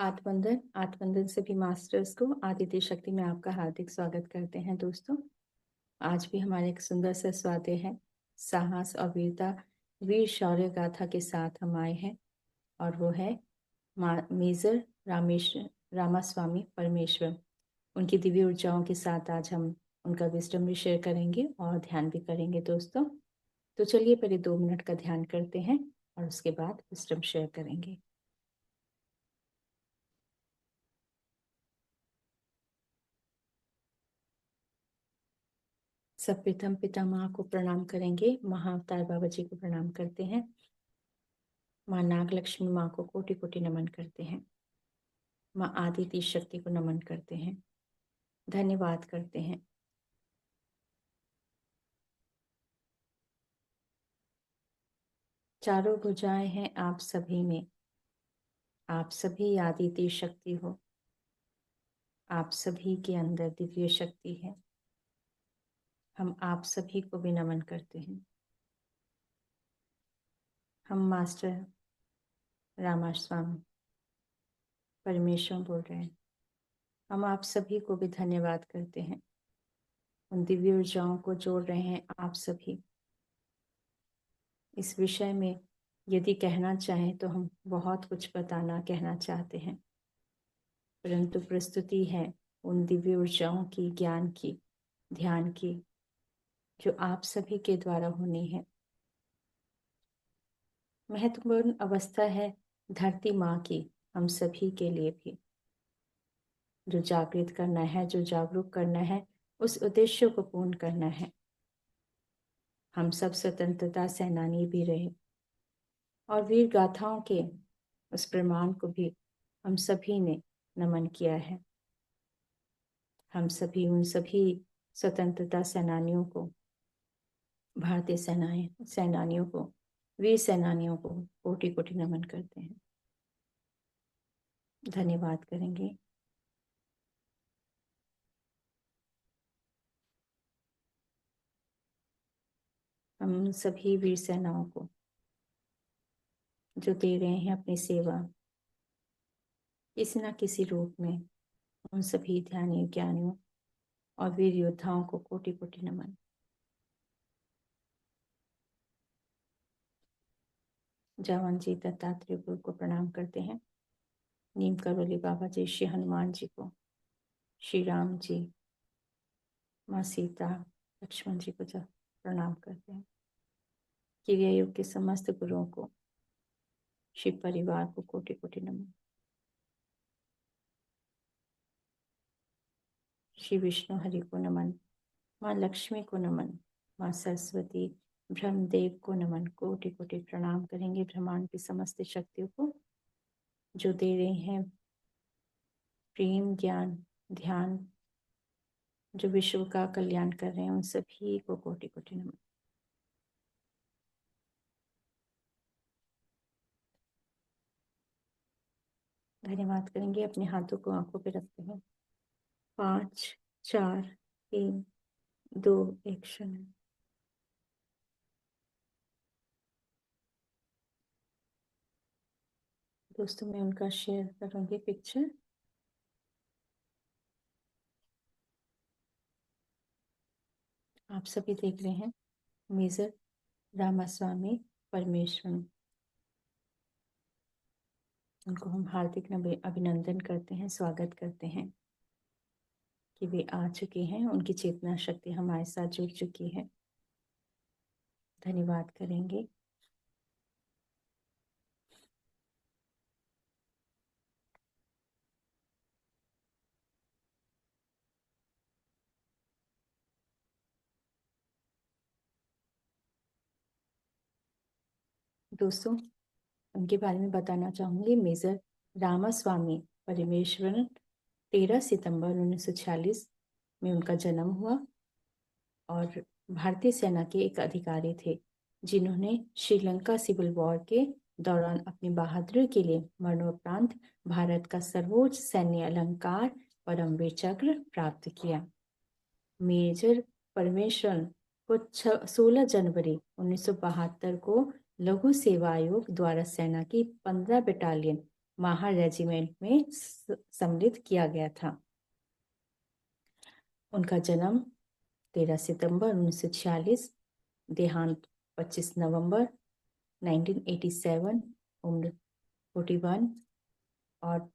आत्मवंदन आत्मवंदन सभी मास्टर्स को आदित्य शक्ति में आपका हार्दिक स्वागत करते हैं दोस्तों। आज भी हमारे एक सुंदर सा स्वाध्याय है। साहस और वीरता वीर शौर्य गाथा के साथ हम आए हैं और वो है मेजर रामास्वामी परमेश्वर। उनकी दिव्य ऊर्जाओं के साथ आज हम उनका विजडम भी शेयर करेंगे और ध्यान भी करेंगे दोस्तों। तो चलिए पहले 2 मिनट का ध्यान करते हैं और उसके बाद विजडम शेयर करेंगे। सर्वप्रथम पिता माँ को प्रणाम करेंगे। महाअवतार बाबा जी को प्रणाम करते हैं। माँ नाग लक्ष्मी माँ को कोटि कोटि नमन करते हैं। माँ आदित्य शक्ति को नमन करते हैं, धन्यवाद करते हैं। चारों भुजाएं हैं आप सभी में, आप सभी आदित्य शक्ति हो, आप सभी के अंदर दिव्य शक्ति है। हम आप सभी को भी नमन करते हैं। हम मास्टर रामास्वामी परमेश्वर बोल रहे हैं। हम आप सभी को भी धन्यवाद करते हैं। उन दिव्य ऊर्जाओं को जोड़ रहे हैं आप सभी। इस विषय में यदि कहना चाहें तो हम बहुत कुछ कहना चाहते हैं, परंतु प्रस्तुति है उन दिव्य ऊर्जाओं की, ज्ञान की, ध्यान की, जो आप सभी के द्वारा होनी है। महत्वपूर्ण अवस्था है धरती माँ की, हम सभी के लिए भी, जो जागृत करना है, जो जागरूक करना है, उस उद्देश्य को पूर्ण करना है। हम सब स्वतंत्रता सेनानी भी रहे और वीर गाथाओं के उस प्रमाण को भी हम सभी ने नमन किया है। हम सभी उन सभी स्वतंत्रता सेनानियों को, भारतीय सेनानियों को, वीर सेनानियों को कोटि कोटि नमन करते हैं, धन्यवाद करेंगे। हम सभी वीर सेनाओं को जो दे रहे हैं अपनी सेवा किसी न किसी रूप में, उन सभी ध्यानियों, ज्ञानियों और वीर योद्धाओं को कोटि कोटि नमन। जावन जी दत्तात्रेय गुरु को प्रणाम करते हैं। नीम करवली बाबा जी, श्री हनुमान जी को, श्री राम जी, माँ सीता, लक्ष्मण जी को प्रणाम करते हैं। क्रिया योग के समस्त गुरुओं को, शिव परिवार को कोटि कोटि नमन। श्री विष्णु हरि को नमन, माँ लक्ष्मी को नमन, माँ सरस्वती, ब्रह्मदेव को नमन, कोटि कोटि प्रणाम करेंगे। ब्रह्मांड की समस्त शक्तियों को जो दे रहे हैं प्रेम, ज्ञान, ध्यान, जो विश्व का कल्याण कर रहे हैं, उन सभी को कोटि कोटि नमन। धन्यवाद करेंगे। अपने हाथों को आंखों पे रखते हैं। 5 4 3 2 1 शून्य। दोस्तों मैं उनका शेयर करूंगी पिक्चर। आप सभी देख रहे हैं मेजर रामास्वामी परमेश्वरन। उनको हम हार्दिक अभिनंदन करते हैं, स्वागत करते हैं कि वे आ चुके हैं। उनकी चेतना शक्ति हमारे साथ जुड़ चुकी है। धन्यवाद करेंगे। दोस्तों उनके बारे में बताना चाहूँगी। मेजर रामास्वामी परमेश्वरन 13 सितंबर 1946 में उनका जन्म हुआ और भारतीय सेना के एक अधिकारी थे, जिन्होंने श्रीलंका सिविल वॉर के दौरान अपनी बहादुरी के लिए मरणोपरांत भारत का सर्वोच्च सैन्य अलंकार परमवीर चक्र प्राप्त किया। मेजर परमेश्वरन को 16 जनवरी 1972 को लघु सेवा आयोग द्वारा सेना की 15 बटालियन माहा रेजिमेंट में सम्मिलित किया गया था। उनका जन्म 13 सितंबर 1946, देहांत 25 नवंबर 1987, उम्र 41, और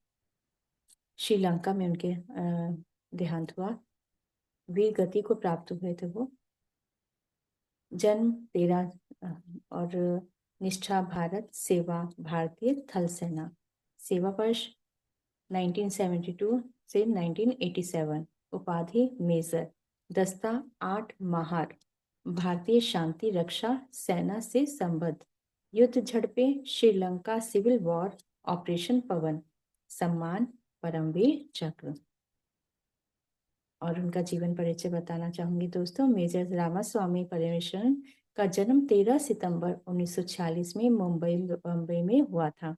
श्रीलंका में उनके देहांत हुआ। वीर गति को प्राप्त हुए थे वो। जन्म 13 और निष्ठा भारत सेवा भारतीय थल सेना, सेवा वर्ष 1972 से 1987, उपाधि मेजर, दस्ता 8 महार, भारतीय शांति रक्षा सेना से संबद्ध, युद्ध झड़पे श्रीलंका सिविल वॉर ऑपरेशन पवन, सम्मान परमवीर चक्र। और उनका जीवन परिचय बताना चाहूंगी दोस्तों। मेजर रामास्वामी परमेश्वरन का जन्म 13 सितंबर 1946 में मुंबई में हुआ था।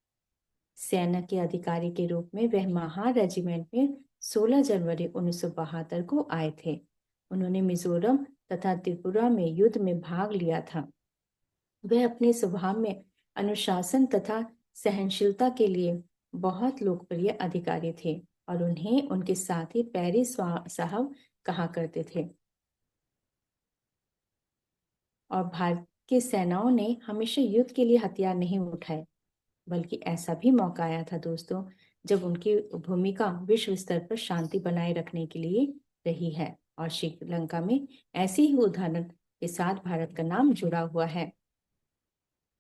सेना के अधिकारी के रूप में वह माहा रेजिमेंट में 16 जनवरी 1972 को आए थे। उन्होंने मिजोरम तथा त्रिपुरा में युद्ध में भाग लिया था। वह अपने स्वभाव में अनुशासन तथा सहनशीलता के लिए बहुत लोकप्रिय अधिकारी थे और उन्हें उनके साथी पैरी साहब कहा करते थे। और भारत की सेनाओं ने हमेशा युद्ध के लिए हथियार नहीं उठाए, बल्कि ऐसा भी मौका आया था दोस्तों जब उनकी भूमिका विश्व स्तर पर शांति बनाए रखने के लिए रही है। और श्रीलंका में ऐसे ही उदाहरण के साथ भारत का नाम जुड़ा हुआ है।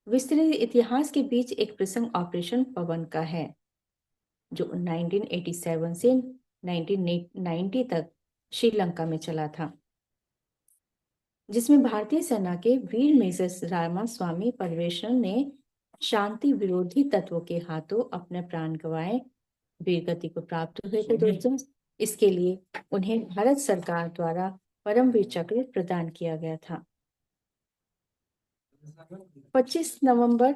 विस्तृत इतिहास के बीच एक प्रसंग ऑपरेशन पवन का है, जो 1987 से 1990 तक श्रीलंका में चला था, जिसमें भारतीय सेना के वीर मेजर रामास्वामी परमेश्वरन ने शांति विरोधी तत्वों के हाथों अपने प्राण गंवाए। वीरगति को प्राप्त हुए थे दोस्तों। इसके लिए उन्हें भारत सरकार द्वारा परमवीर चक्र प्रदान किया गया था। 25 नवंबर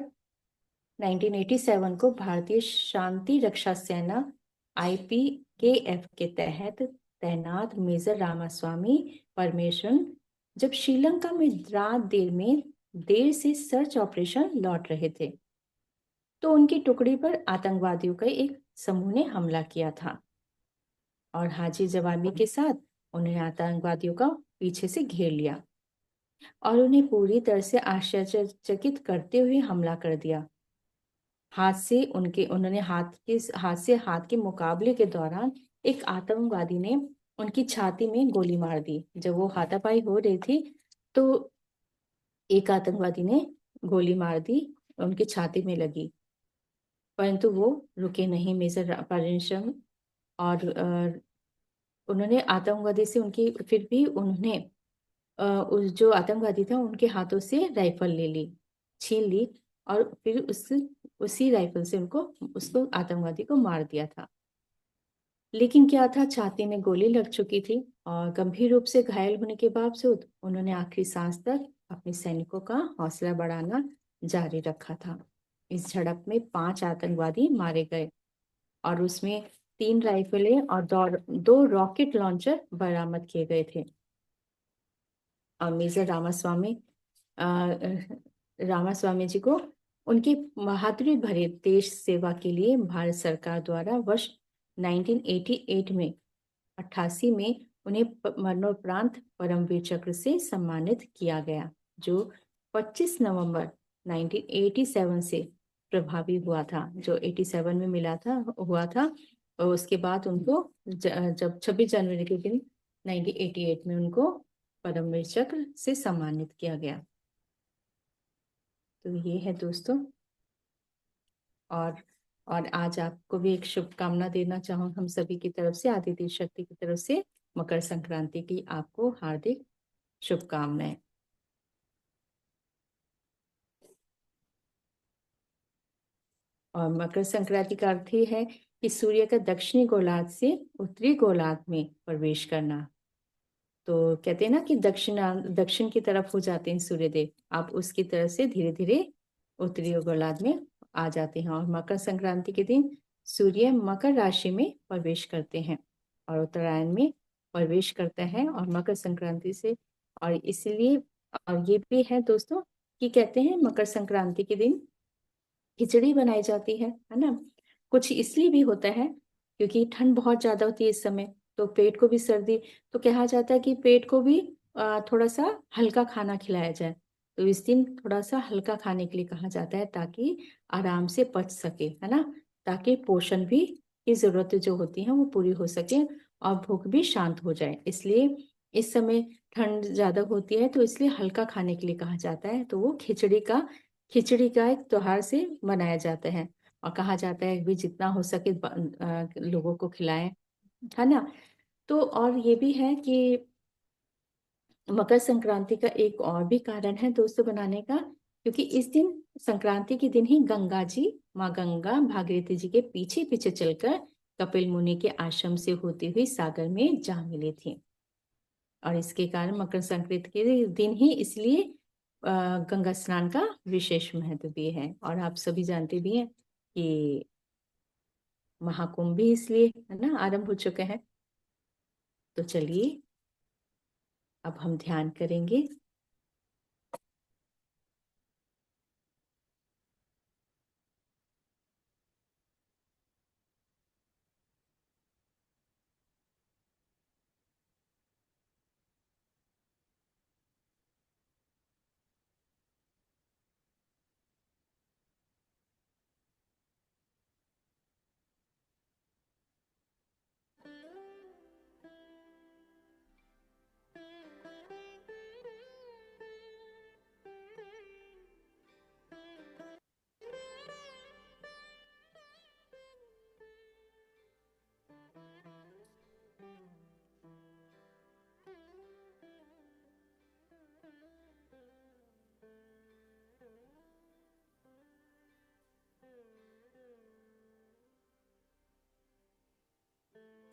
1987 को भारतीय शांति रक्षा सेना IPKF के तहत तैनात मेजर रामास्वामी परमेश्वरन जब श्रीलंका में रात देर से सर्च ऑपरेशन लौट रहे थे, तो उनकी टुकड़ी पर आतंकवादियों का एक समूह ने हमला किया था और हाजिर जवानी के साथ उन्हें आतंकवादियों का पीछे से घेर लिया और उन्हें पूरी तरह से आश्चर्यचकित करते हुए हमला कर दिया। उन्होंने हाथ के मुकाबले के दौरान एक आतंकवादी ने उनकी छाती में गोली मार दी। जब वो हाथापाई हो रही थी तो एक आतंकवादी ने गोली मार दी, उनकी छाती में लगी, परंतु वो रुके नहीं मेजर परमेश्वरन। और उन्होंने आतंकवादी से फिर भी उन्होंने उस जो आतंकवादी था उनके हाथों से राइफल छीन ली और फिर उसी राइफल से उसको आतंकवादी को मार दिया था। लेकिन क्या था, छाती में गोली लग चुकी थी और गंभीर रूप से घायल होने के बावजूद उन्होंने आखिरी सांस तक अपने सैनिकों का हौसला बढ़ाना जारी रखा था। इस झड़प में 5 आतंकवादी मारे गए और उसमें 3 राइफलें और 2 रॉकेट लॉन्चर बरामद किए गए थे। और मेजर रामास्वामी जी को उनकी बहादुरी भरे देश सेवा के लिए भारत सरकार द्वारा वर्ष 1988 में 88 में उन्हें मरणोपरांत परमवीर चक्र से सम्मानित किया गया, जो 25 नवंबर 1987 से प्रभावी हुआ था, जो 87 में हुआ था। और उसके बाद उनको जब 26 जनवरी के दिन 1988 में उनको परमवीर चक्र से सम्मानित किया गया। तो ये है दोस्तों। और आज आपको भी एक शुभकामना देना चाहूँ हम सभी की तरफ से, आदित्य शक्ति की तरफ से मकर संक्रांति की आपको हार्दिक शुभकामनाएं। और मकर संक्रांति का अर्थ ही है कि सूर्य का दक्षिणी गोलार्ध से उत्तरी गोलार्ध में प्रवेश करना। तो कहते हैं ना कि दक्षिण की तरफ हो जाते हैं सूर्यदेव, आप उसकी तरफ से धीरे धीरे उत्तरी गोलार्ध में आ जाते हैं। और मकर संक्रांति के दिन सूर्य मकर राशि में प्रवेश करते हैं और उत्तरायण में प्रवेश करता है। और मकर संक्रांति से और इसलिए और ये भी है दोस्तों कि कहते हैं मकर संक्रांति के दिन खिचड़ी बनाई जाती है ना। कुछ इसलिए भी होता है क्योंकि ठंड बहुत ज़्यादा होती है इस समय, तो पेट को भी सर्दी, तो कहा जाता है कि पेट को भी थोड़ा सा हल्का खाना खिलाया जाए। तो इस दिन थोड़ा सा हल्का खाने के लिए कहा जाता है ताकि आराम से पच सके, है ना, ताकि पोषण भी की ज़रूरतें जो होती हैं वो पूरी हो सके और भूख भी शांत हो जाए। इसलिए इस समय ठंड ज़्यादा होती है तो इसलिए हल्का खाने के लिए कहा जाता है। तो वो खिचड़ी का एक त्योहार से मनाया जाता है और कहा जाता है कि जितना हो सके लोगों को खिलाएं, है ना। तो और ये भी है कि मकर संक्रांति का एक और भी कारण है दोस्तों बनाने का, क्योंकि इस दिन संक्रांति के दिन ही गंगा जी, माँ गंगा भागीरथी जी के पीछे पीछे चलकर कपिल मुनि के आश्रम से होती हुई सागर में जा मिली थी। और इसके कारण मकर संक्रांति के दिन ही इसलिए गंगा स्नान का विशेष महत्व भी है। और आप सभी जानते भी हैं कि महाकुंभ भी इसलिए, है ना, आरंभ हो चुके हैं। तो चलिए अब हम ध्यान करेंगे।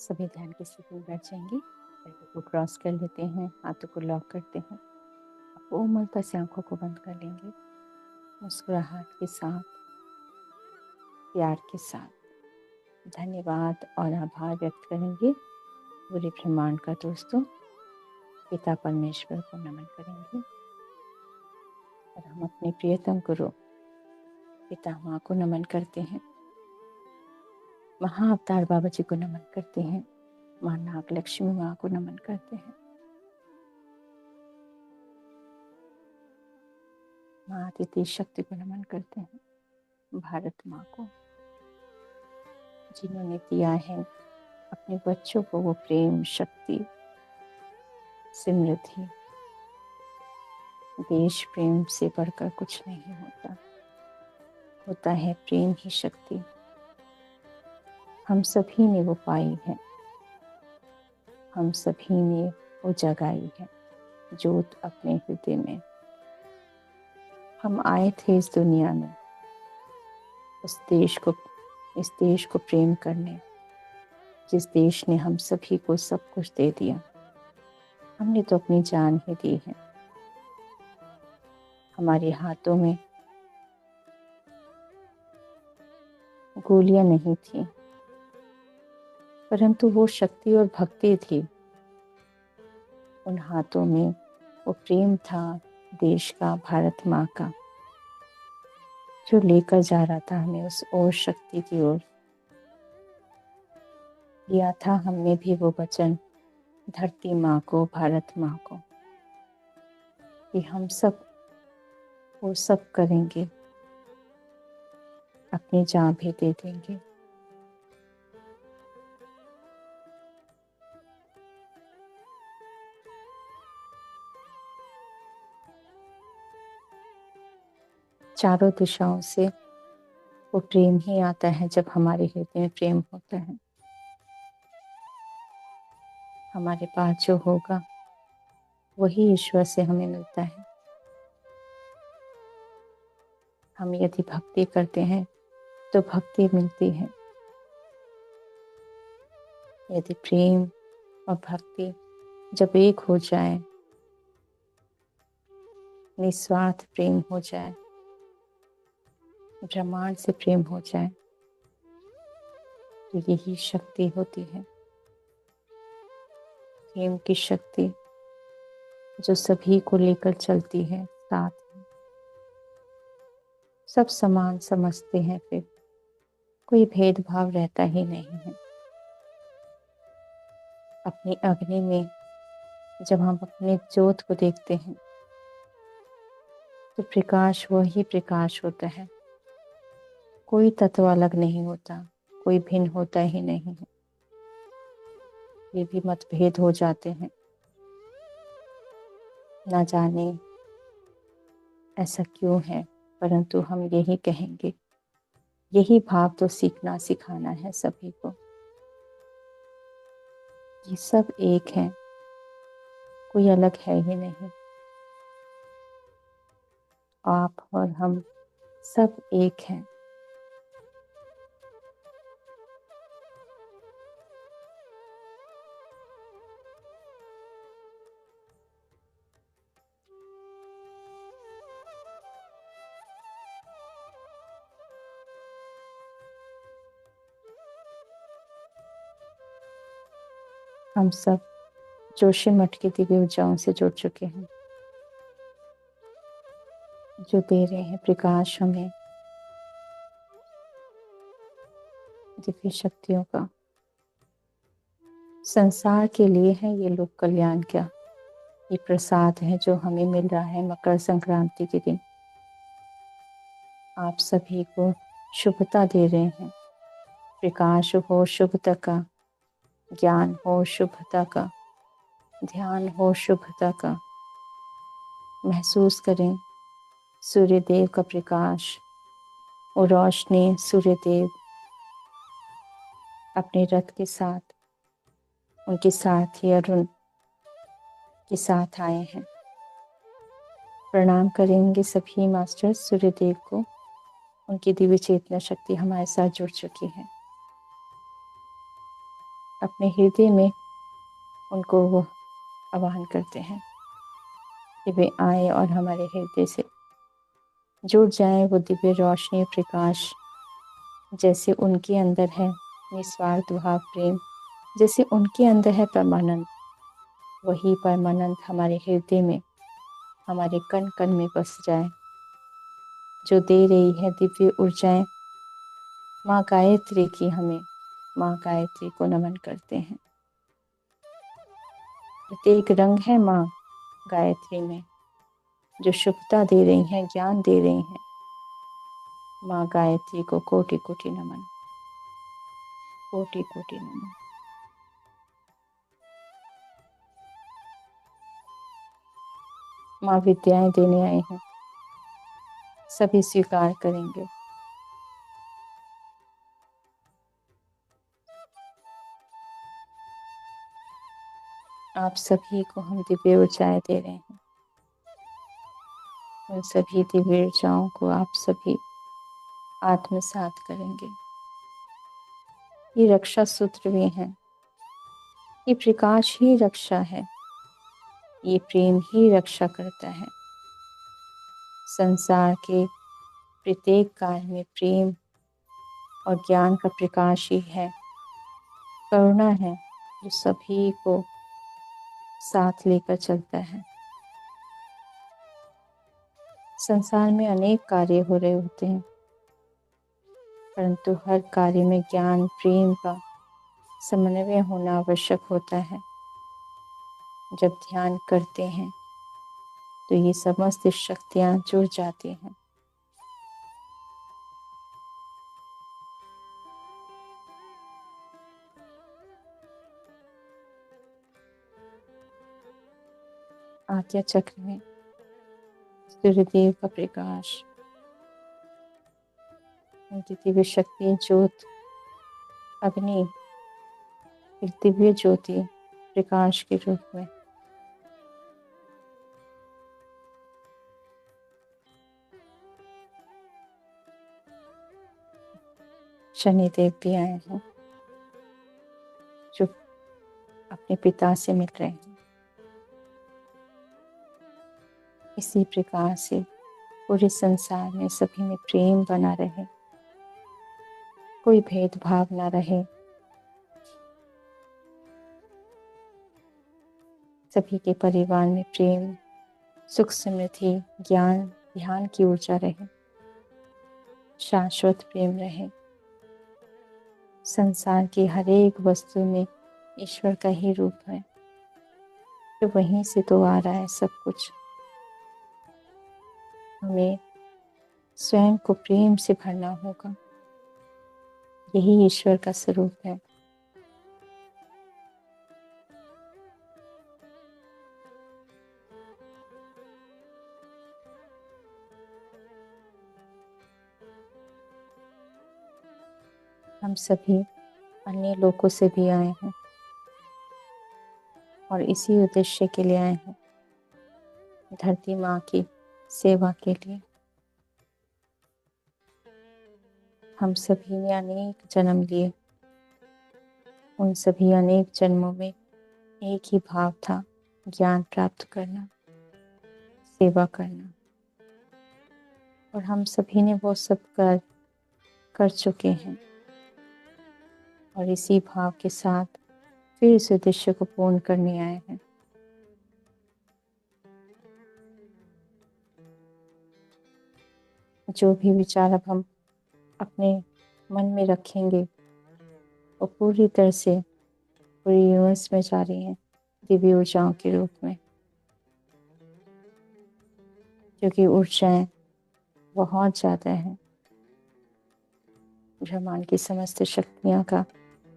सभी ध्यान की स्थिति में बैठ जाएंगे। पैरों को क्रॉस कर लेते हैं, हाथों को लॉक करते हैं, कोमलता से आंखों को बंद कर लेंगे। मुस्कुराहट के साथ, प्यार के साथ धन्यवाद और आभार व्यक्त करेंगे पूरे ब्रह्मांड का दोस्तों। पिता परमेश्वर को नमन करेंगे और हम अपने प्रियतम गुरु पिता माँ को नमन करते हैं। महाअवतार बाबा जी को नमन करते हैं। माँ नाग लक्ष्मी माँ को नमन करते हैं। माँ आदित्य शक्ति को नमन करते हैं। भारत माँ को, जिन्होंने दिया है अपने बच्चों को वो प्रेम, शक्ति, समृद्धि। देश प्रेम से बढ़कर कुछ नहीं होता, होता है प्रेम ही शक्ति। हम सभी ने वो पाई है, हम सभी ने वो जगाई है जोत अपने हृदय में। हम आए थे इस दुनिया में इस देश को प्रेम करने, जिस देश ने हम सभी को सब कुछ दे दिया। हमने तो अपनी जान ही दी है। हमारे हाथों में गोलियां नहीं थी, परंतु वो शक्ति और भक्ति थी। उन हाथों में वो प्रेम था देश का, भारत माँ का, जो लेकर जा रहा था हमें उस और शक्ति की ओर। दिया था हमने भी वो वचन धरती माँ को, भारत माँ को, कि हम सब वो सब करेंगे, अपनी जान भी दे देंगे। चारों दिशाओं से वो प्रेम ही आता है जब हमारे हृदय में प्रेम होता है। हमारे पास जो होगा वही ईश्वर से हमें मिलता है। हम यदि भक्ति करते हैं तो भक्ति मिलती है। यदि प्रेम और भक्ति जब एक हो जाए, निस्वार्थ प्रेम हो जाए, ब्रह्मांड से प्रेम हो जाए, तो यही शक्ति होती है, प्रेम की शक्ति जो सभी को लेकर चलती है साथ में। सब समान समझते हैं, फिर कोई भेदभाव रहता ही नहीं है। अपनी अग्नि में जब हम अपने ज्योत को देखते हैं तो प्रकाश वही प्रकाश होता है। कोई तत्व अलग नहीं होता, कोई भिन्न होता ही नहीं है। ये भी मतभेद हो जाते हैं, ना जाने ऐसा क्यों है, परंतु हम यही कहेंगे, यही भाव तो सीखना सिखाना है सभी को। ये सब एक है, कोई अलग है ही नहीं। आप और हम सब एक हैं। हम सब जोशी मठ की दिव्य ऊर्जाओं से जुड़ चुके हैं, जो दे रहे हैं प्रकाश हमें दिव्य शक्तियों का। संसार के लिए है ये लोक कल्याण क्या, ये प्रसाद है जो हमें मिल रहा है मकर संक्रांति के दिन। आप सभी को शुभता दे रहे हैं। प्रकाश हो शुभता का, ज्ञान हो शुभता का, ध्यान हो शुभता का। महसूस करें सूर्यदेव का प्रकाश और रोशनी। सूर्यदेव अपने रथ के साथ, उनके साथ ही अरुण के साथ आए हैं। प्रणाम करेंगे सभी मास्टर सूर्यदेव को। उनकी दिव्य चेतना शक्ति हमारे साथ जुड़ चुकी है। अपने हृदय में उनको वो आवाहन करते हैं कि वे आए और हमारे हृदय से जुड़ जाएं। वो दिव्य रोशनी प्रकाश जैसे उनके अंदर है निस्वार्थ भाव प्रेम, जैसे उनके अंदर है परमानंद, वही परमानंद हमारे हृदय में, हमारे कण कण में बस जाए। जो दे रही है दिव्य ऊर्जाएं माँ गायत्री की, हमें माँ गायत्री को नमन करते हैं। प्रत्येक रंग है माँ गायत्री में, जो शुभता दे रही हैं, ज्ञान दे रही हैं। माँ गायत्री को कोटि कोटि नमन, कोटि कोटि नमन। माँ विद्याएं देने आए हैं, सभी स्वीकार करेंगे। आप सभी को हम दिव्य ऊर्जाएं दे रहे हैं। उन सभी दिव्य ऊर्जाओं को आप सभी आत्मसात करेंगे। ये रक्षा सूत्र भी है, ये प्रकाश ही रक्षा है, ये प्रेम ही रक्षा करता है। संसार के प्रत्येक कार्य में प्रेम और ज्ञान का प्रकाश ही है, करुणा है, जो सभी को साथ लेकर चलता है। संसार में अनेक कार्य हो रहे होते हैं, परंतु हर कार्य में ज्ञान प्रेम का समन्वय होना आवश्यक होता है। जब ध्यान करते हैं तो ये समस्त शक्तियां जुड़ जाती हैं। आज्ञा चक्र में सूर्यदेव का प्रकाश, उनकी दिव्य शक्ति ज्योत अग्नि, एक दिव्य ज्योति प्रकाश के रूप में शनिदेव भी आए हैं, जो अपने पिता से मिल रहे हैं। इसी प्रकार से पूरे संसार में सभी में प्रेम बना रहे, कोई भेदभाव ना रहे। सभी के परिवार में प्रेम, सुख, समृद्धि, ज्ञान, ध्यान की ऊर्जा रहे, शाश्वत प्रेम रहे। संसार की हर एक वस्तु में ईश्वर का ही रूप है, तो वहीं से तो आ रहा है सब कुछ। हमें स्वयं को प्रेम से भरना होगा, यही ईश्वर का स्वरूप है। हम सभी अन्य लोगों से भी आए हैं और इसी उद्देश्य के लिए आए हैं, धरती माँ की सेवा के लिए। हम सभी ने अनेक जन्म लिए, उन सभी अनेक जन्मों में एक ही भाव था, ज्ञान प्राप्त करना, सेवा करना। और हम सभी ने वो सब कर चुके हैं और इसी भाव के साथ फिर इस उद्देश्य को पूर्ण करने आए हैं। जो भी विचार अब हम अपने मन में रखेंगे वो पूरी तरह से पूरी यूनिवर्स में जा रही हैं, दिव्य ऊर्जाओं के रूप में, क्योंकि ऊर्जाएं बहुत ज़्यादा हैं। ब्रह्मांड की समस्त शक्तियाँ का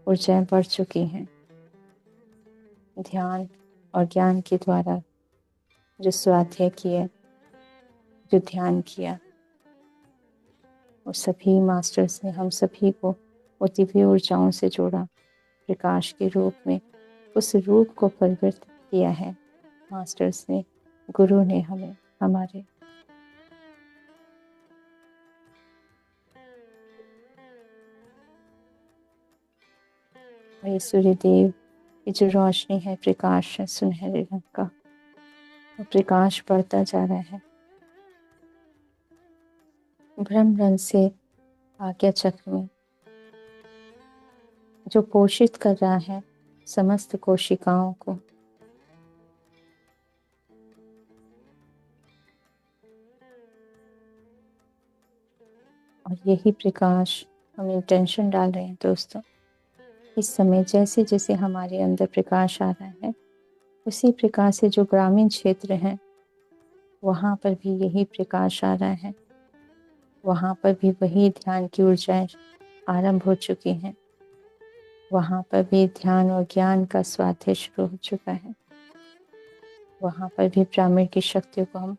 ऊर्जाएं बढ़ चुकी हैं। ध्यान और ज्ञान के द्वारा जो स्वाध्याय किए, जो ध्यान किया, वो सभी मास्टर्स ने हम सभी को वो दिव्य ऊर्जाओं से जोड़ा, प्रकाश के रूप में उस रूप को परिवर्तित किया है मास्टर्स ने, गुरु ने हमें, हमारे। और ये सूर्यदेव की जो रोशनी है, प्रकाश है सुनहरे रंग का, वो प्रकाश बढ़ता जा रहा है। ब्रह्म रंग से आज्ञा चक्र में जो पोषित कर रहा है समस्त कोशिकाओं को। और यही प्रकाश हम इंटेंशन डाल रहे हैं दोस्तों, इस समय जैसे जैसे हमारे अंदर प्रकाश आ रहा है, उसी प्रकाश से जो ग्रामीण क्षेत्र हैं वहाँ पर भी यही प्रकाश आ रहा है, वहाँ पर भी वही ध्यान की ऊर्जाएं आरंभ हो चुकी हैं, वहाँ पर भी ध्यान और ज्ञान का स्वाध्याय शुरू हो चुका है, वहाँ पर भी ब्राह्मण की शक्तियों को हम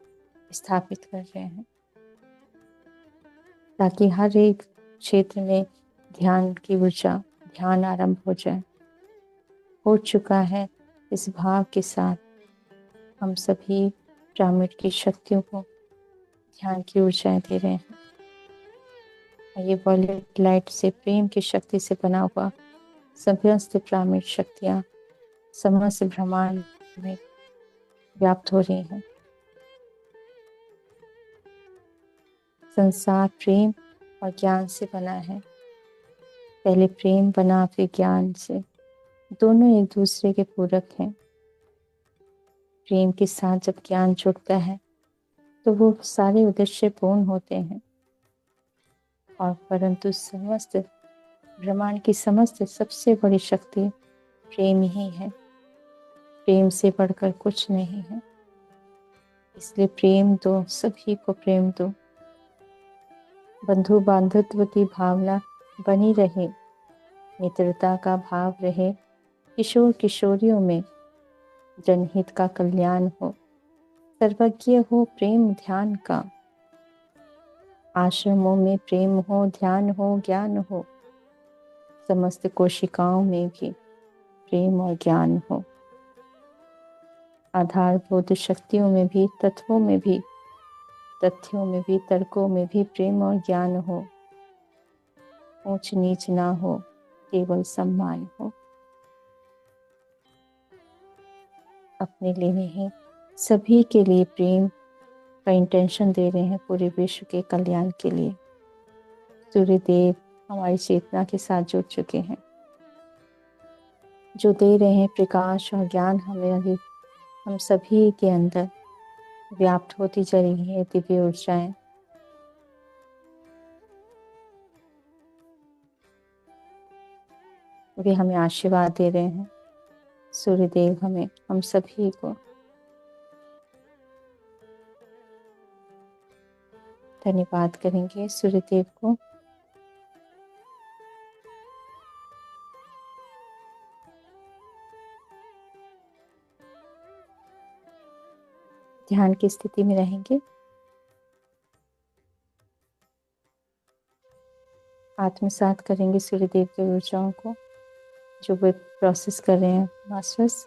स्थापित कर रहे हैं, ताकि हर एक क्षेत्र में ध्यान की ऊर्जा, ध्यान आरंभ हो जाए। हो चुका है। इस भाव के साथ हम सभी ब्राह्मण की शक्तियों को ध्यान की ऊर्जाएं दे रहे हैं। ये वॉलेट लाइट से, प्रेम की शक्ति से बना हुआ समस्त ब्राह्मण शक्तियाँ समस्त ब्रह्मांड में व्याप्त हो रही हैं। संसार प्रेम और ज्ञान से बना है। पहले प्रेम बना, फिर ज्ञान से, दोनों एक दूसरे के पूरक हैं। प्रेम के साथ जब ज्ञान जुड़ता है तो वो सारे उद्देश्य पूर्ण होते हैं। और परंतु समस्त ब्रह्मांड की समस्त सबसे बड़ी शक्ति प्रेम ही है, प्रेम से बढ़कर कुछ नहीं है। इसलिए प्रेम दो, सभी को प्रेम दो, बंधु बांधुत्व की भावना बनी रहे, मित्रता का भाव रहे, किशोर किशोरियों में जनहित का कल्याण हो, सर्वज्ञ हो प्रेम ध्यान का, आश्रमों में प्रेम हो, ध्यान हो, ज्ञान हो, समस्त कोशिकाओं में भी प्रेम और ज्ञान हो, आधारभूत शक्तियों में भी, तत्वों में भी, तथ्यों में भी, तर्कों में भी प्रेम और ज्ञान हो, ऊंच नीच ना हो, केवल सम्मान हो। अपने लिए नहीं, सभी के लिए प्रेम का इंटेंशन दे रहे हैं, पूरे विश्व के कल्याण के लिए। सूर्यदेव हमारी चेतना के साथ जुड़ चुके हैं, जो दे रहे हैं प्रकाश और ज्ञान हमें अभी हम सभी के अंदर व्याप्त होती जा रही है दिव्य ऊर्जाएं। वे हमें आशीर्वाद दे रहे हैं। सूर्यदेव हमें, हम सभी को धन्यवाद करेंगे सूर्यदेव को। ध्यान की स्थिति में रहेंगे। आत्मसात करेंगे सूर्यदेव के ऊर्जाओं को जो वे प्रोसेस कर रहे हैं मास्टर्स।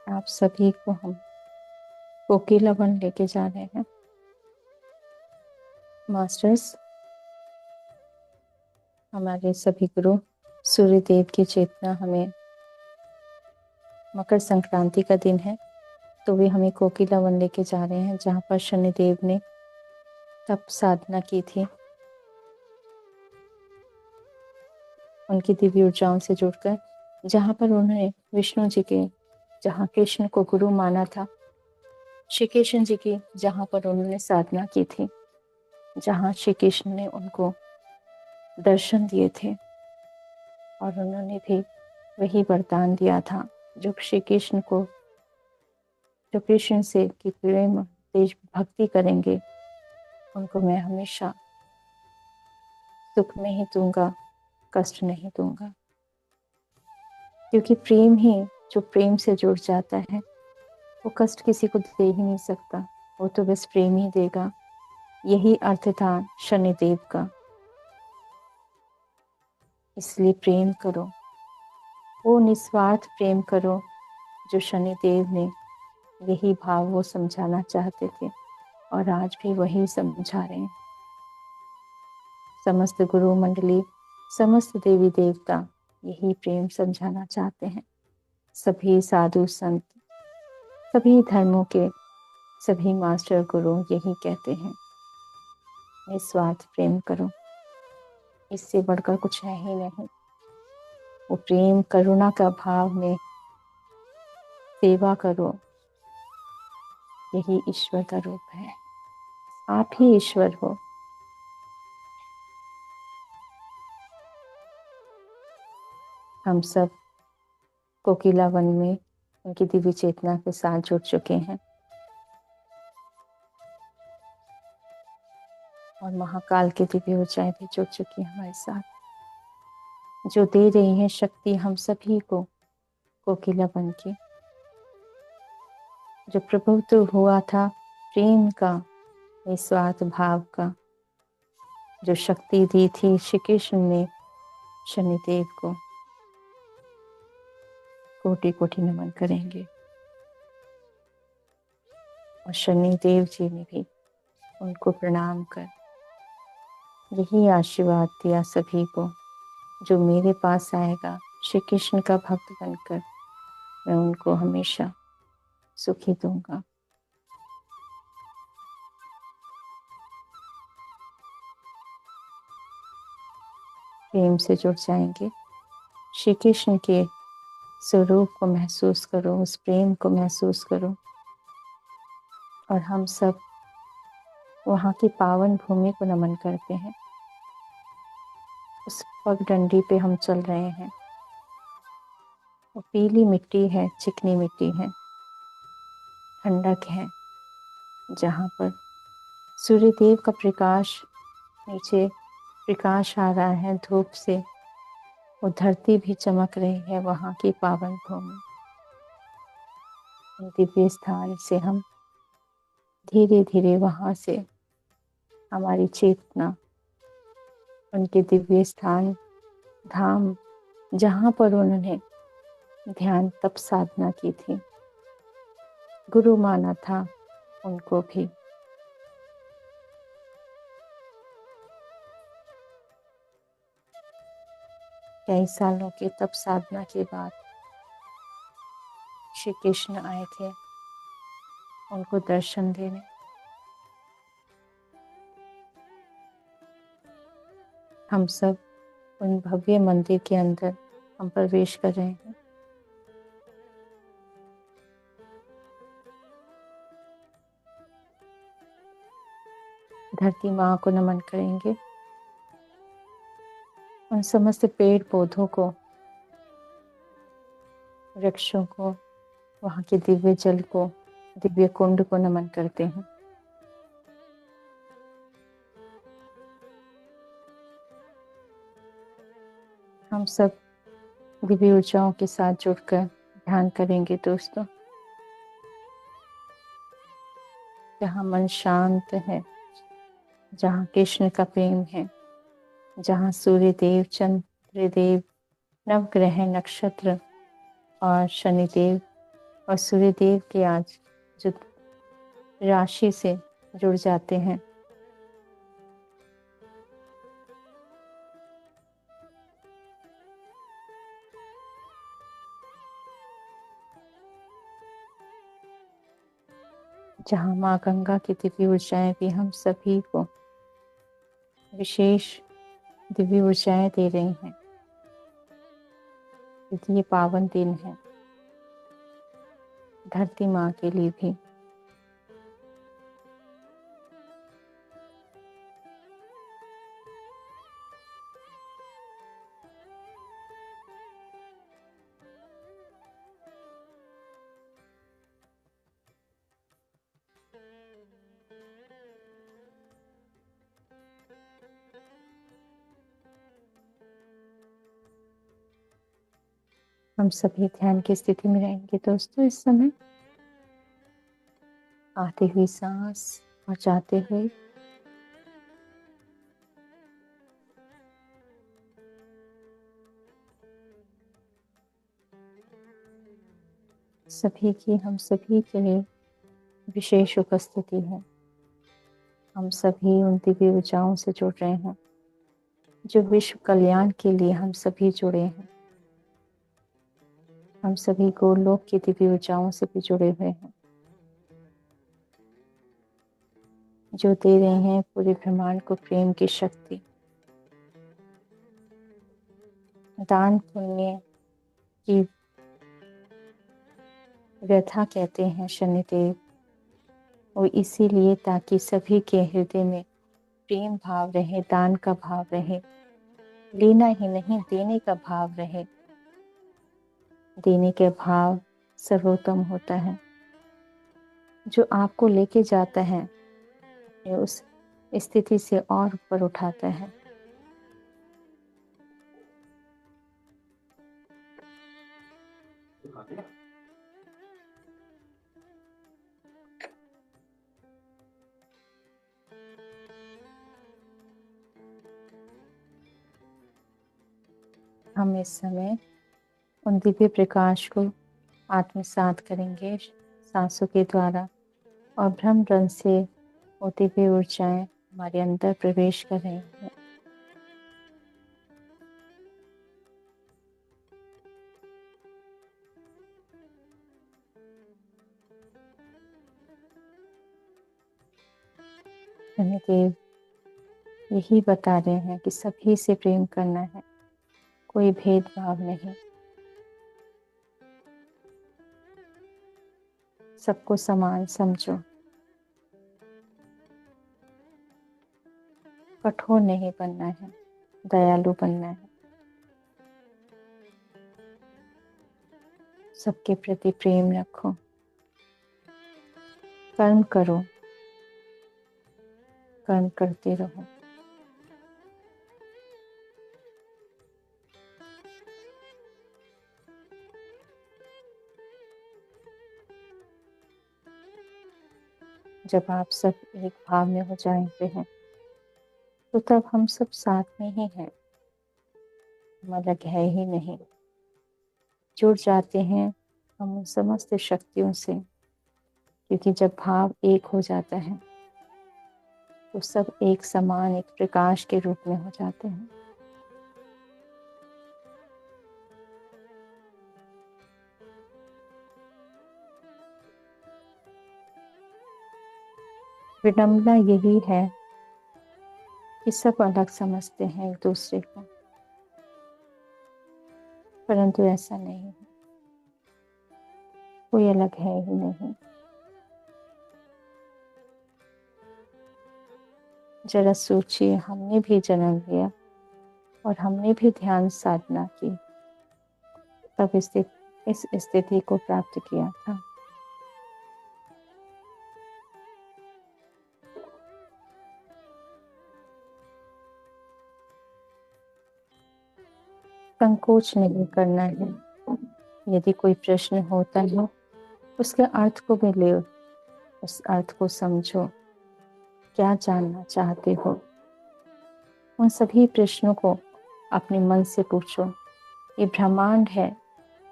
आप सभी को हम कोकिला वन लेके जा रहे हैं मास्टर्स। हमारे सभी गुरु सूर्यदेव की चेतना हमें, मकर संक्रांति का दिन है तो वे हमें कोकिला वन लेके जा रहे हैं जहाँ पर शनिदेव ने तप साधना की थी। उनकी दिव्य ऊर्जाओं से जुड़कर, जहाँ पर उन्होंने विष्णु जी के, जहाँ कृष्ण को गुरु माना था, श्री कृष्ण जी की जहाँ पर उन्होंने साधना की थी, जहाँ श्री कृष्ण ने उनको दर्शन दिए थे और उन्होंने भी वही वरदान दिया था जो श्री कृष्ण को, जो कृष्ण से कि प्रेम देश भक्ति करेंगे उनको मैं हमेशा सुख में ही दूंगा, कष्ट नहीं दूंगा। क्योंकि प्रेम ही, जो प्रेम से जुड़ जाता है वो कष्ट किसी को दे ही नहीं सकता, वो तो बस प्रेम ही देगा। यही अर्थ था शनिदेव का। इसलिए प्रेम करो, वो निस्वार्थ प्रेम करो जो शनिदेव ने, यही भाव वो समझाना चाहते थे और आज भी वही समझा रहे हैं। समस्त गुरु मंडली, समस्त देवी देवता यही प्रेम समझाना चाहते हैं। सभी साधु संत, सभी धर्मों के सभी मास्टर गुरु यही कहते हैं, निस्वार्थ प्रेम करो, इससे बढ़कर कुछ है ही नहीं। वो प्रेम करुणा का भाव में सेवा करो, यही ईश्वर का रूप है। आप ही ईश्वर हो। हम सब कोकिला वन में उनकी दिव्य चेतना के साथ जुड़ चुके हैं और महाकाल की दिव्य ऊर्जाएं भी जुड़ चुकी हैं हमारे साथ, जो दे रही हैं शक्ति हम सभी को कोकिला वन की। जो प्रभुत्व हुआ था प्रेम का, निस्वार्थ भाव का, जो शक्ति दी थी श्री कृष्ण ने शनिदेव को, कोटि कोटि नमन करेंगे। और शनिदेव जी ने भी उनको प्रणाम कर यही आशीर्वाद दिया सभी को, जो मेरे पास आएगा श्री कृष्ण का भक्त बनकर, मैं उनको हमेशा सुखी दूंगा। प्रेम से जुड़ जाएंगे, श्री कृष्ण के स्वरूप को महसूस करो, उस प्रेम को महसूस करो। और हम सब वहाँ की पावन भूमि को नमन करते हैं। उस पगडंडी पे हम चल रहे हैं, वो पीली मिट्टी है, चिकनी मिट्टी है, ठंडक है, जहाँ पर सूर्यदेव का प्रकाश, नीचे प्रकाश आ रहा है धूप से, वो धरती भी चमक रही है। वहाँ की पावन भूमि, दिव्य स्थान से हम धीरे धीरे वहाँ से हमारी चेतना उनके दिव्य स्थान धाम, जहाँ पर उन्होंने ध्यान तप साधना की थी, गुरु माना था उनको भी, कई सालों के तप साधना के बाद श्री कृष्ण आए थे उनको दर्शन देने। हम सब उन भव्य मंदिर के अंदर हम प्रवेश कर रहे हैं। धरती माँ को नमन करेंगे, उन समस्त पेड़ पौधों को, वृक्षों को, वहाँ के दिव्य जल को, दिव्य कुंड को नमन करते हैं। हम सब दिव्य ऊर्जाओं के साथ जुड़कर ध्यान करेंगे दोस्तों। जहाँ मन शांत है, जहाँ कृष्ण का प्रेम है, जहाँ सूर्य देव, चंद्र देव, नवग्रह, नक्षत्र और शनिदेव और सूर्य देव के आज जो राशि से जुड़ जाते हैं, जहाँ माँ गंगा की दिव्य ऊर्जाएं भी हम सभी को विशेष दिव्य ऊर्जाएं दे रही हैं। ये पावन दिन है धरती माँ के लिए भी। हम सभी ध्यान की स्थिति में रहेंगे दोस्तों। इस समय आती हुई सांस और जाते हुए सभी की, हम सभी के लिए विशेष उपस्थिति है। हम सभी उन दिव्य ऊर्जाओं से जुड़ रहे हैं जो विश्व कल्याण के लिए हम सभी जुड़े हैं। हम सभी गोलोक की दिव्य ऊर्जाओं से भी जुड़े हुए हैं, जो दे रहे हैं पूरे ब्रह्मांड को प्रेम की शक्ति। दान पुण्य की व्यथा कहते हैं शनिदेव, और इसीलिए ताकि सभी के हृदय में प्रेम भाव रहे, दान का भाव रहे, लेना ही नहीं देने का भाव रहे। देने के भाव सर्वोत्तम होता है, जो आपको लेके जाता है, उस स्थिति से और ऊपर उठाता है। हम इस समय उन दिव्य प्रकाश को आत्मसात करेंगे सांसों के द्वारा, और ब्रह्म रंग से वो दिव्य ऊर्जाएं हमारे अंदर प्रवेश कर रही हैं। शनिदेव यही बता रहे हैं कि सभी से प्रेम करना है, कोई भेदभाव नहीं, सबको समान समझो, कठोर नहीं बनना है, दयालु बनना है, सबके प्रति प्रेम रखो, कर्म करो, कर्म करते रहो। जब आप सब एक भाव में हो जाते हैं तो तब हम सब साथ में ही हैं, हम अलग है ही नहीं। जुड़ जाते हैं हम उन समस्त शक्तियों से, क्योंकि जब भाव एक हो जाता है तो सब एक समान एक प्रकाश के रूप में हो जाते हैं। विडंबना यही है कि सब अलग समझते हैं एक दूसरे को, परंतु ऐसा नहीं है, कोई अलग है ही नहीं। जरा सोचिए, हमने भी जन्म लिया और हमने भी ध्यान साधना की, तब इस स्थिति को प्राप्त किया था। संकोच नहीं करना है। यदि कोई प्रश्न होता है उसके अर्थ को भी ले, उस अर्थ को समझो, क्या जानना चाहते हो। उन सभी प्रश्नों को अपने मन से पूछो। ये ब्रह्मांड है,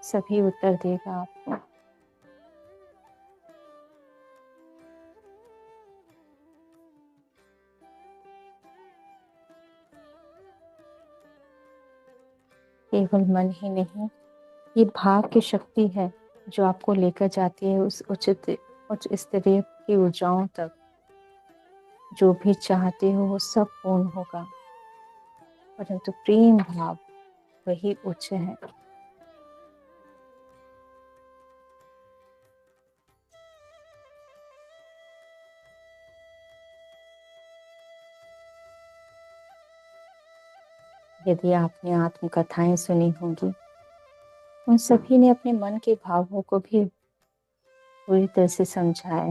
सभी उत्तर देगा आपको। केवल मन ही नहीं, ये भाव की शक्ति है जो आपको लेकर जाती है उस उच्च स्तरीय की ऊर्जाओं तक। जो भी चाहते हो वो सब पूर्ण होगा, परंतु प्रेम भाव वही उच्च है। यदि आपने आत्मकथाएं सुनी होंगी, उन सभी ने अपने मन के भावों को भी पूरी तरह से समझाया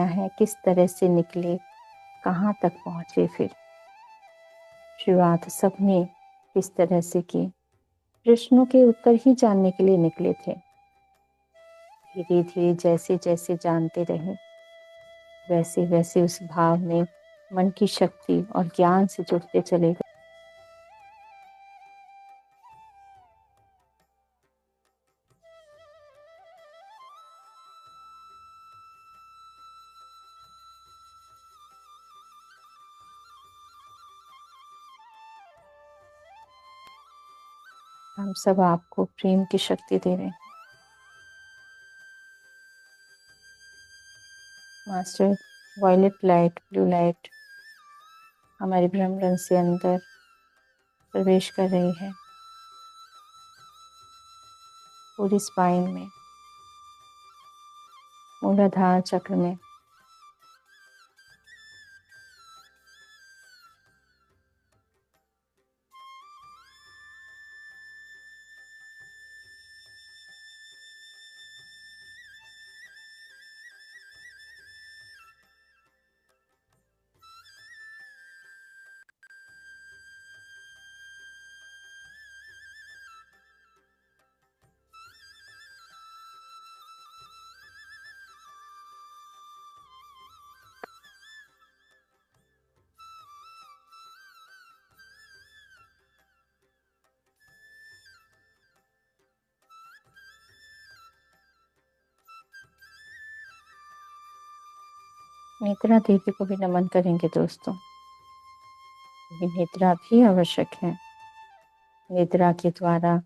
है किस तरह से निकले, कहाँ तक पहुंचे। फिर शुरुआत सबने किस तरह से की, प्रश्नों के उत्तर ही जानने के लिए निकले थे। धीरे धीरे जैसे जैसे जानते रहे, वैसे वैसे उस भाव में मन की शक्ति और ज्ञान से जुड़ते चले गए। हम सब आपको प्रेम की शक्ति दे रहे हैं। Master, violet light, blue light हमारे ब्रह्मांड से अंदर प्रवेश कर रही है, पूरी स्पाइन में, मूलाधार चक्र में। नेत्रा देवी को भी नमन करेंगे दोस्तों। ये निद्रा भी आवश्यक है। निद्रा के द्वारा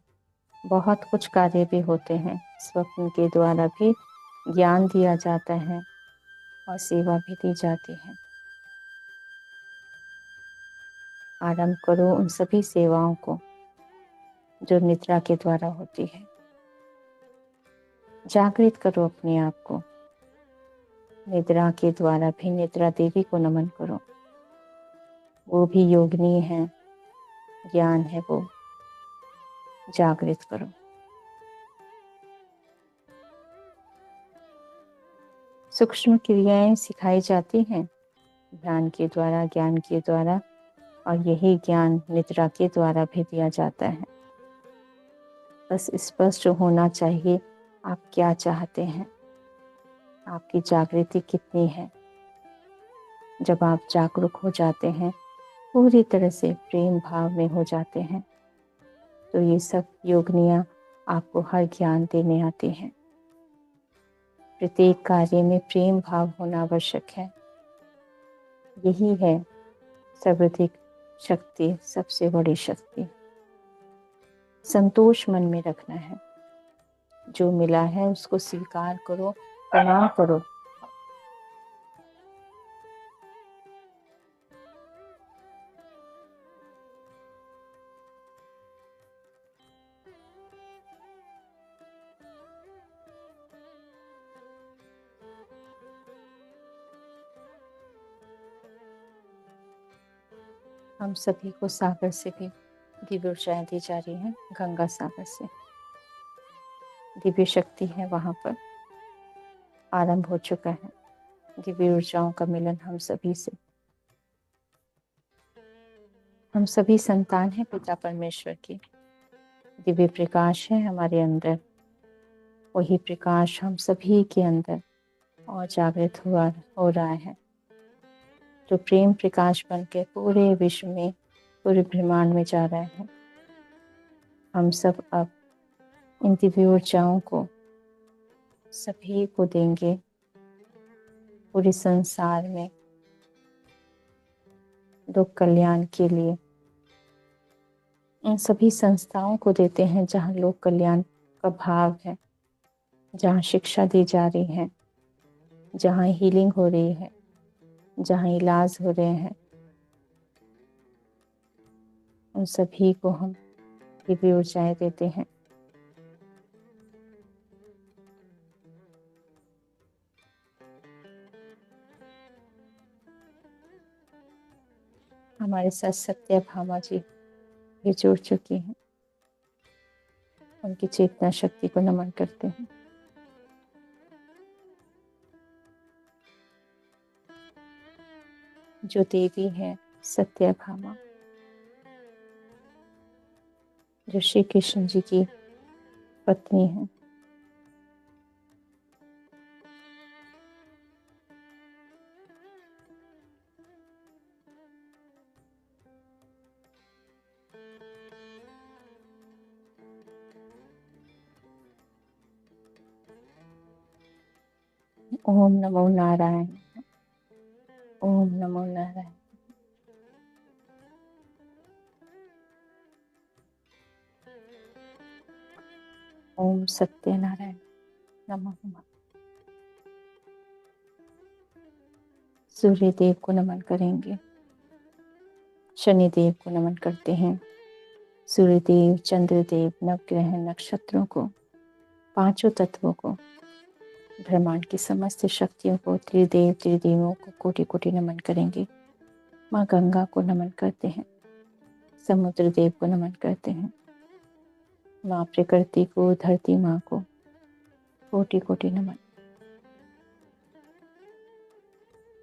बहुत कुछ कार्य भी होते हैं। स्वप्न के द्वारा भी ज्ञान दिया जाता है और सेवा भी दी जाती है। आरंभ करो उन सभी सेवाओं को जो निद्रा के द्वारा होती है। जागृत करो अपने आप को। निद्रा के द्वारा भी निद्रा देवी को नमन करो। वो भी योगिनी है, ज्ञान है वो। जागृत करो। सूक्ष्म क्रियाएं सिखाई जाती हैं ध्यान के द्वारा, ज्ञान के द्वारा, और यही ज्ञान निद्रा के द्वारा भी दिया जाता है। बस स्पष्ट होना चाहिए आप क्या चाहते हैं। आपकी जागृति कितनी है। जब आप जागरूक हो जाते हैं, पूरी तरह से प्रेम भाव में हो जाते हैं, तो ये सब योगिनियाँ आपको हर ज्ञान देने आती हैं। प्रत्येक कार्य में प्रेम भाव होना आवश्यक है। यही है सर्वाधिक शक्ति, सबसे बड़ी शक्ति। संतोष मन में रखना है। जो मिला है उसको स्वीकार करो, प्रणाम करो। हम सभी को सागर से भी दिव्य ऊर्जाएं दी जा रही हैं। गंगा सागर से दिव्य शक्ति है, वहां पर आरंभ हो चुका है दिव्य ऊर्जाओं का मिलन हम सभी से। हम सभी संतान हैं पिता परमेश्वर की। दिव्य प्रकाश है हमारे अंदर। वही प्रकाश हम सभी के अंदर और जागृत हो रहा है, जो प्रेम प्रकाश बन के पूरे विश्व में, पूरे ब्रह्मांड में जा रहा है। हम सब अब इन दिव्य ऊर्जाओं को सभी को देंगे। पूरे संसार में लोक कल्याण के लिए इन सभी संस्थाओं को देते हैं, जहाँ लोक कल्याण का भाव है, जहाँ शिक्षा दी जा रही है, जहाँ हीलिंग हो रही है, जहाँ इलाज हो रहे हैं, उन सभी को हम दिव्य ऊर्जाएं देते हैं। हमारे साथ सत्य भामा जी भी जुड़ चुकी हैं। उनकी चेतना शक्ति को नमन करते हैं। जो देवी है सत्य भामा, जो श्री कृष्ण जी की पत्नी है। ओम नमो नारायण। ओम नमो नारायण। ओम सत्यनारायण नमः। सूर्य देव को नमन करेंगे। शनि देव को नमन करते हैं। सूर्य देव, चंद्र देव, नवग्रह, नक्षत्रों को, पांचों तत्वों को, ब्रह्मांड की समस्त शक्तियों को, त्रिदेव त्रिदेवों को कोटि कोटि नमन करेंगे। माँ गंगा को नमन करते हैं। समुद्र देव को नमन करते हैं। माँ प्रकृति को, धरती माँ को कोटि कोटि नमन।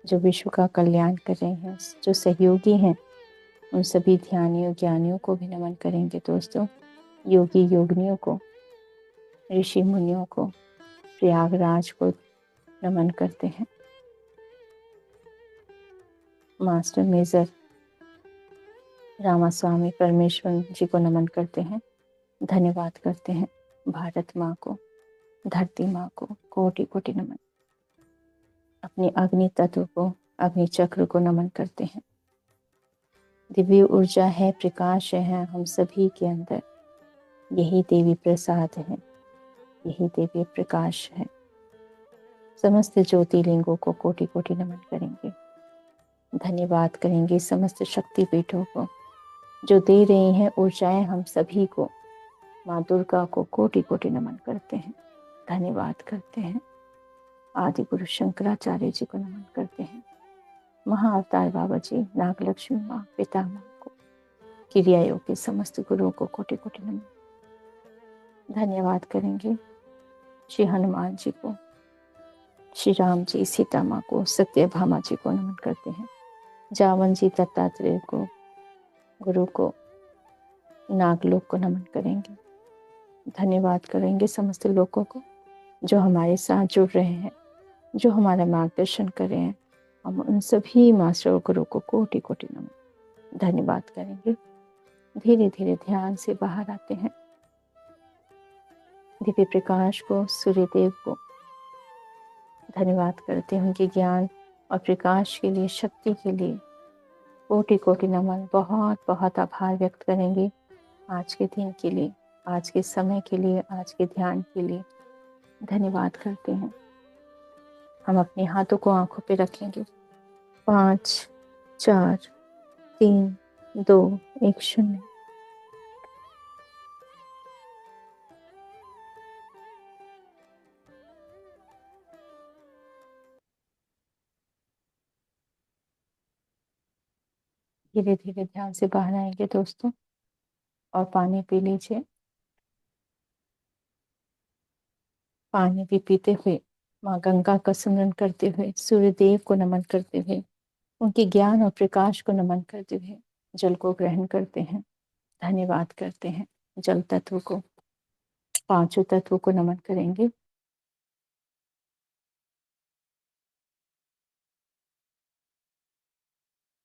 जो विश्व का कल्याण कर रहे हैं, जो सहयोगी हैं, उन सभी ध्यानियों ज्ञानियों को भी नमन करेंगे दोस्तों। योगी योगिनियों को, ऋषि मुनियों को, प्रयागराज को नमन करते हैं। मास्टर मेजर रामास्वामी परमेश्वर जी को नमन करते हैं। धन्यवाद करते हैं भारत माँ को, धरती माँ को कोटि कोटि नमन। अपने अग्नि तत्व को, अग्नि चक्र को नमन करते हैं। दिव्य ऊर्जा है, प्रकाश है हम सभी के अंदर। यही देवी प्रसाद है, यही दिव्य प्रकाश है। समस्त ज्योतिर्लिंगों को कोटि कोटि नमन करेंगे। धन्यवाद करेंगे समस्त शक्ति पीठों को, जो दे रही हैं ऊर्जाएं हम सभी को। माँ दुर्गा को कोटि कोटि नमन करते हैं, धन्यवाद करते हैं। आदि गुरु शंकराचार्य जी को नमन करते हैं। महाअवतार बाबा जी, नागलक्ष्मी माँ, पिता माँ को, क्रिया योग के समस्त गुरुओं को कोटि कोटि नमन। धन्यवाद करेंगे श्री हनुमान जी को, श्री राम जी, सीता माँ को, सत्य भामा जी को नमन करते हैं। जावन जी, दत्तात्रेय को, गुरु को, नागलोक को नमन करेंगे। धन्यवाद करेंगे समस्त लोगों को जो हमारे साथ जुड़ रहे हैं। जो हमारा मार्गदर्शन कर रहे हैं, हम उन सभी मास्टर और गुरु को कोटि कोटि नमन धन्यवाद करेंगे। धीरे धीरे ध्यान से बाहर आते हैं। दिव्य प्रकाश को, सूर्यदेव को धन्यवाद करते हैं, उनके ज्ञान और प्रकाश के लिए, शक्ति के लिए कोटि कोटि नमन, बहुत बहुत आभार व्यक्त करेंगे आज के दिन के लिए, आज के समय के लिए, आज के ध्यान के लिए धन्यवाद करते हैं। हम अपने हाथों को आंखों पे रखेंगे। 5 4 3 2 1 0। धीरे धीरे ध्यान से बाहर आएंगे दोस्तों, और पानी पी लीजिए। पानी भी पीते हुए, माँ गंगा का स्मरण करते हुए, सूर्यदेव को नमन करते हुए, उनके ज्ञान और प्रकाश को नमन करते हुए जल को ग्रहण करते हैं, धन्यवाद करते हैं। जल तत्व को, पांचों तत्वों को नमन करेंगे।